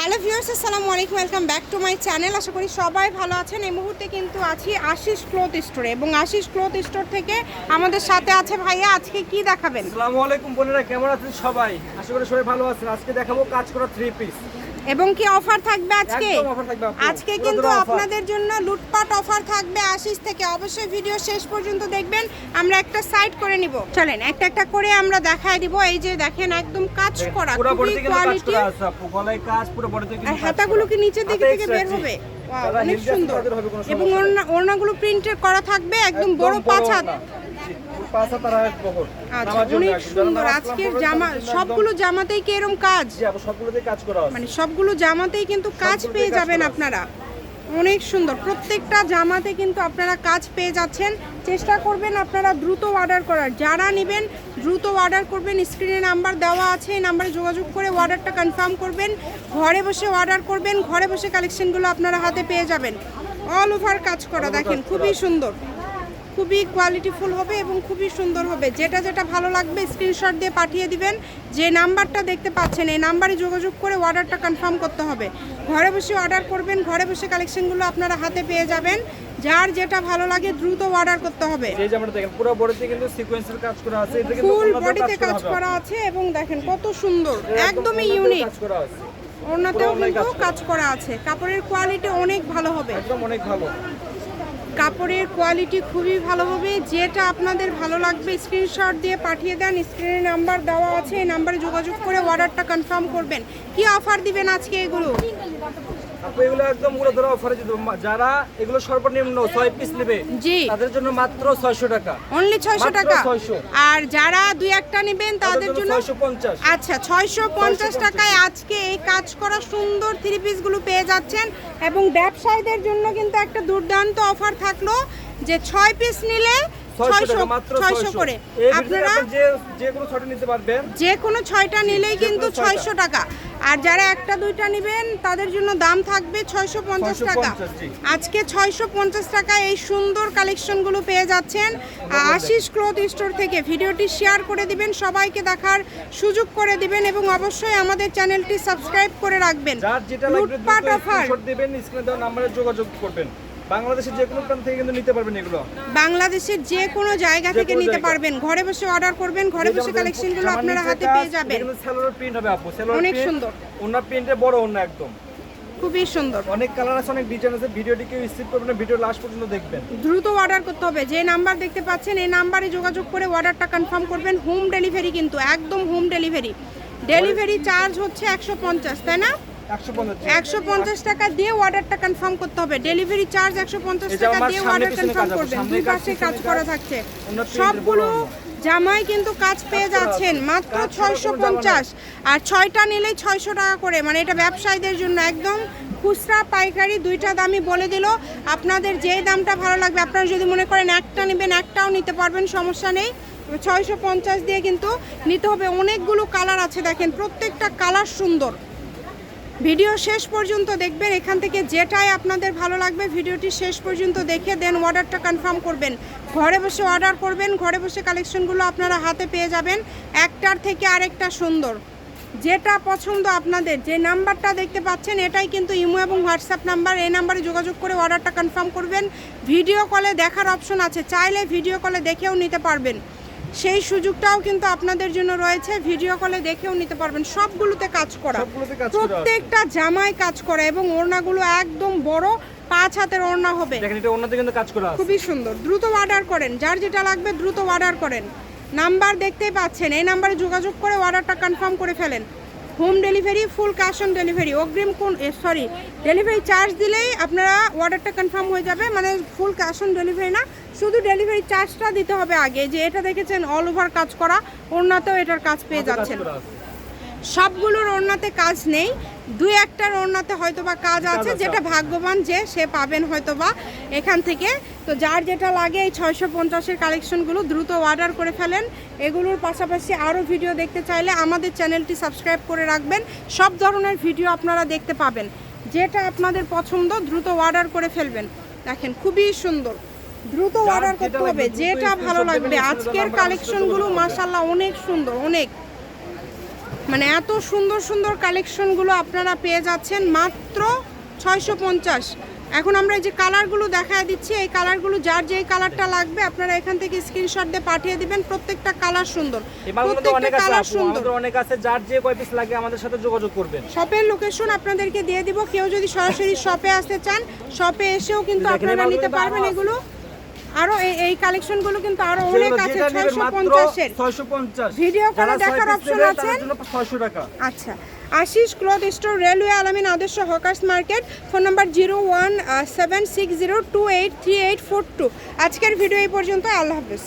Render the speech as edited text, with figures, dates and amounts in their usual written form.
Hello viewers, আসসালামু আলাইকুম, welcome back to my channel. আশা করি সবাই ভালো আছেন। এই মুহূর্তে কিন্তু আছি আশিস ক্লথ স্টোরে এবং আশিস ক্লথ স্টোর থেকে আমাদের সাথে আছে ভাইয়া। আজকে কি দেখাবেন? আসসালামু আলাইকুম বোনেরা, কেমন আছেন সবাই? আশা করি সবাই ভালো আছেন। আজকে দেখাবো কাজ করা 3 পিস এবং কি অফার থাকবে আজকে? একদম অফার থাকবে আপু। আজকে কিন্তু আপনাদের জন্য লুটপাট অফার থাকবে আশিস থেকে। অবশ্যই ভিডিও শেষ পর্যন্ত দেখবেন। আমরা একটা সাইড করে নিব, চলেন একটা একটা করে আমরা দেখায় দিব। এই যে দেখেন একদম কাজ করা, পুরো খুবই বডিতে কিন্তু কাজ কোয়ালিটি। করা আছে আপু, গলায় কাজ, পুরো বডিতে কিন্তু কাজ করা। হাতাগুলো কি নিচের দিকে থেকে বের হবে? ওয়াও, অনেক সুন্দর। এবং ওড়নাগুলো প্রিন্টেড করা থাকবে, একদম বড় পাঁচ হাত। আচ্ছা, অনেক সুন্দর। আজকের জামা সবগুলো জামাতেই কি এরকম কাজ? সবগুলোতেই কাজ করা আছে, মানে সবগুলো জামাতেই কিন্তু কাজ পেয়ে যাবেন আপনারা। অনেক সুন্দর, প্রত্যেকটা জামাতে কিন্তু আপনারা কাজ পেয়ে যাচ্ছেন। চেষ্টা করবেন আপনারা দ্রুত অর্ডার করার। যারা নেবেন দ্রুত অর্ডার করবেন। স্ক্রিনে নাম্বার দেওয়া আছে, এই নাম্বারে যোগাযোগ করে অর্ডারটা কনফার্ম করবেন। ঘরে বসে অর্ডার করবেন, ঘরে বসে কালেকশনগুলো আপনারা হাতে পেয়ে যাবেন। অল ওভার কাজ করা, দেখেন খুবই সুন্দর, খুবই কোয়ালিটিফুল হবে এবং খুবই সুন্দর হবে। যেটা যেটা ভালো লাগবে স্ক্রিনশট দিয়ে পাঠিয়ে দিবেন। যে নাম্বারটা দেখতে পাচ্ছেন এই নাম্বারে যোগাযোগ করে অর্ডারটা কনফার্ম করতে হবে। ঘরে বসে অর্ডার করবেন, ঘরে বসে কালেকশনগুলো আপনারা হাতে পেয়ে যাবেন। যার যেটা ভালো লাগে দ্রুত অর্ডার করতে হবে। এই যে আমরা দেখেন পুরো বডিতে কিন্তু সিকোয়েন্সের কাজ করা আছে, এটা কিন্তু ফুল বডিতে কাজ করা আছে এবং দেখেন কত সুন্দর, একদমই ইউনিক। কাজ করা আছে, ওড়নাতেও কিন্তু কাজ করা আছে। কাপড়ের কোয়ালিটি অনেক ভালো হবে, একদম অনেক ভালো। কাপড়ের কোয়ালিটি খুবই ভালো হবে। যেটা আপনাদের ভালো লাগবে স্ক্রিনশট দিয়ে পাঠিয়ে দেন। স্ক্রিনে নাম্বার দেওয়া আছে, এই নাম্বারে যোগাযোগ করে অর্ডারটা কনফার্ম করবেন। কি অফার দিবেন আজকে এগুলো? আপু এগুলো একদম পুরো ধরো অফারে দিতে। যারা এগুলো সর্বনিম্ন 6 পিস নেবে জি, তাদের জন্য মাত্র 600 টাকা, অনলি 600 টাকা। 600। আর যারা দুই একটা নেবেন তাদের জন্য 650। আচ্ছা, 650 টাকায় আজকে এই কাজ করা সুন্দর থ্রি পিসগুলো পেয়ে যাচ্ছেন। এবং ব্যবসায়ীদের জন্য কিন্তু একটা দুর্দান্ত অফার থাকলো যে 6 পিস নিলে 600 করে আপনারা যে কোনো 6টা নিতে পারবেন। যে কোনো 6টা নিলেই কিন্তু 600 টাকা। আর যারা একটা দুইটা নেবেন তাদের জন্য দাম থাকবে 650 টাকা। আজকে 650 টাকায় এই সুন্দর কালেকশনগুলো পেয়ে যাচ্ছেন আশিস ক্লথ স্টোর থেকে। ভিডিওটি শেয়ার করে দিবেন, সবাইকে দেখার সুযোগ করে দিবেন এবং অবশ্যই আমাদের চ্যানেলটি সাবস্ক্রাইব করে রাখবেন। যার যেটা লুটপাট লাগবে অফার স্ক্রিনশট দিবেন, স্ক্রিনে দেওয়া নম্বরে যোগাযোগ করবেন। বাংলাদেশের যে কোনো প্রান্ত থেকে কিন্তু নিতে পারবেন এগুলো। বাংলাদেশের যে কোনো জায়গা থেকে নিতে পারবেন। ঘরে বসে অর্ডার করবেন, ঘরে বসে কালেকশনগুলো আপনারা হাতে পেয়ে যাবেন। এগুলো সেলোয়ার প্রিন্ট হবে আপু, সেলোয়ার অনেক সুন্দর, ওন্না প্রিন্টে বড় ওন্না, একদম খুবই সুন্দর। অনেক কালার আছে, অনেক ডিজাইন আছে। ভিডিওটি কেউ স্কিপ করবেন না, ভিডিও লাস্ট পর্যন্ত দেখবেন। দ্রুত অর্ডার করতে হবে। যে নাম্বার দেখতে পাচ্ছেন এই নাম্বারে যোগাযোগ করে অর্ডারটা কনফার্ম করবেন। হোম ডেলিভারি কিন্তু, একদম হোম ডেলিভারি। ডেলিভারি চার্জ হচ্ছে 150, তাই না? 150 টাকা দিয়ে অর্ডারটা কনফার্ম করতে হবে। ডেলিভারি চার্জ 150 টাকা দিয়ে অর্ডার কনফার্ম করবেন। দুই পাশে কাজ করা থাকছে। সবগুলো জামাই কিন্তু কাজ পেয়ে যাচ্ছেন মাত্র 650। আর 6টা নিলেই 600 টাকা করে। মানে এটা ব্যবসায়ীদের জন্য একদম খুচরা পাইকারি দুইটা দামই বলে দিল। আপনাদের যেই দামটা ভালো লাগবে, আপনারা যদি মনে করেন একটা নেবেন একটাও নিতে পারবেন, সমস্যা নেই। 650 দিয়ে কিন্তু নিতে হবে। অনেকগুলো কালার আছে, দেখেন প্রত্যেকটা কালার সুন্দর। ভিডিও শেষ পর্যন্ত দেখবেন। এখান থেকে যেটাই আপনাদের ভালো লাগবে ভিডিওটি শেষ পর্যন্ত দেখে দেন অর্ডারটা কনফার্ম করবেন। ঘরে বসে অর্ডার করবেন, ঘরে বসে কালেকশনগুলো আপনারা হাতে পেয়ে যাবেন। একটার থেকে আরেকটা সুন্দর। যেটা পছন্দ আপনাদের, যে নাম্বারটা দেখতে পাচ্ছেন এটাই কিন্তু ইমো এবং হোয়াটসঅ্যাপ নাম্বার। এই নাম্বারে যোগাযোগ করে অর্ডারটা কনফার্ম করবেন। ভিডিও কলে দেখার অপশন আছে, চাইলে ভিডিও কলে দেখেও নিতে পারবেন। সেই সুযোগটাও কিন্তু আপনাদের জন্য রয়েছে, ভিডিও কলে দেখেও নিতে পারবেন। সবগুলোতে কাজ করা, প্রত্যেকটা জামায় কাজ করা এবং ওড়নাগুলো একদম বড় 5 হাতের ওড়না হবে। দেখেন এটা ওড়নাতে কিন্তু কাজ করা আছে, খুবই সুন্দর। দ্রুত অর্ডার করেন, যার যেটা লাগবে দ্রুত অর্ডার করেন। নাম্বার দেখতেই পাচ্ছেন, এই নাম্বারে যোগাযোগ করে অর্ডারটা কনফার্ম করে ফেলেন। Home delivery, full cash on delivery. অগ্রিম ডেলিভারি চার্জ দিলেই আপনারা অর্ডারটা কনফার্ম হয়ে যাবে। মানে ফুল ক্যাশ অন ডেলিভারি না, শুধু ডেলিভারি চার্জটা দিতে হবে আগে। যে এটা দেখেছেন অল ওভার কাজ করা, ওড়নাতেও এটার কাজ পেয়ে যাচ্ছেন। সবগুলোর ওড়নাতে কাজ নেই, দুই একটার ওড়নাতে হয়তোবা কাজ আছে। যেটা ভাগ্যবান যে সে পাবেন হয়তোবা এখান থেকে। তো যার যেটা লাগে এই 650-এর কালেকশনগুলো দ্রুত অর্ডার করে ফেলেন। এগুলোর পাশাপাশি আরও ভিডিও দেখতে চাইলে আমাদের চ্যানেলটি সাবস্ক্রাইব করে রাখবেন। সব ধরনের ভিডিও আপনারা দেখতে পাবেন। যেটা আপনাদের পছন্দ দ্রুত অর্ডার করে ফেলবেন। দেখেন খুবই সুন্দর, দ্রুত অর্ডার করতে হবে। যেটা ভালো লাগবে। আজকের কালেকশনগুলো মাশাআল্লাহ অনেক সুন্দর, অনেক মানে এত সুন্দর সুন্দর কালেকশনগুলো আপনারা পেয়ে যাচ্ছেন মাত্র 650। এখন আমরা এই যে কালারগুলো দেখায় দিচ্ছি, এই কালারগুলো যার যেই কালারটা লাগবে আপনারা এখান থেকে স্ক্রিনশট দিয়ে পাঠিয়ে দিবেন। প্রত্যেকটা কালার সুন্দর, প্রত্যেকটা কালার সুন্দর, অনেক আছে। যার যে কয় পিস লাগে আমাদের সাথে যোগাযোগ করবেন। শপের লোকেশন আপনাদেরকে দিয়ে দিব। কেউ যদি সরাসরি শপে আসতে চান, শপে এসেও কিন্তু আপনারা নিতে পারবেন। এগুলো আরো এই কালেকশনগুলো কিন্তু আরো অনেক আছে। 650 এর 650 ভিডিও করে দেখার অপশন আছে। তার জন্য 600 টাকা। আচ্ছা, আশিস ক্লথ স্টোর, রেলওয়ে আলামিন আদর্শ হকার্স মার্কেট, ফোন নাম্বার 017602838842। আজকের ভিডিও এই পর্যন্ত। আল্লাহ হাফেজ।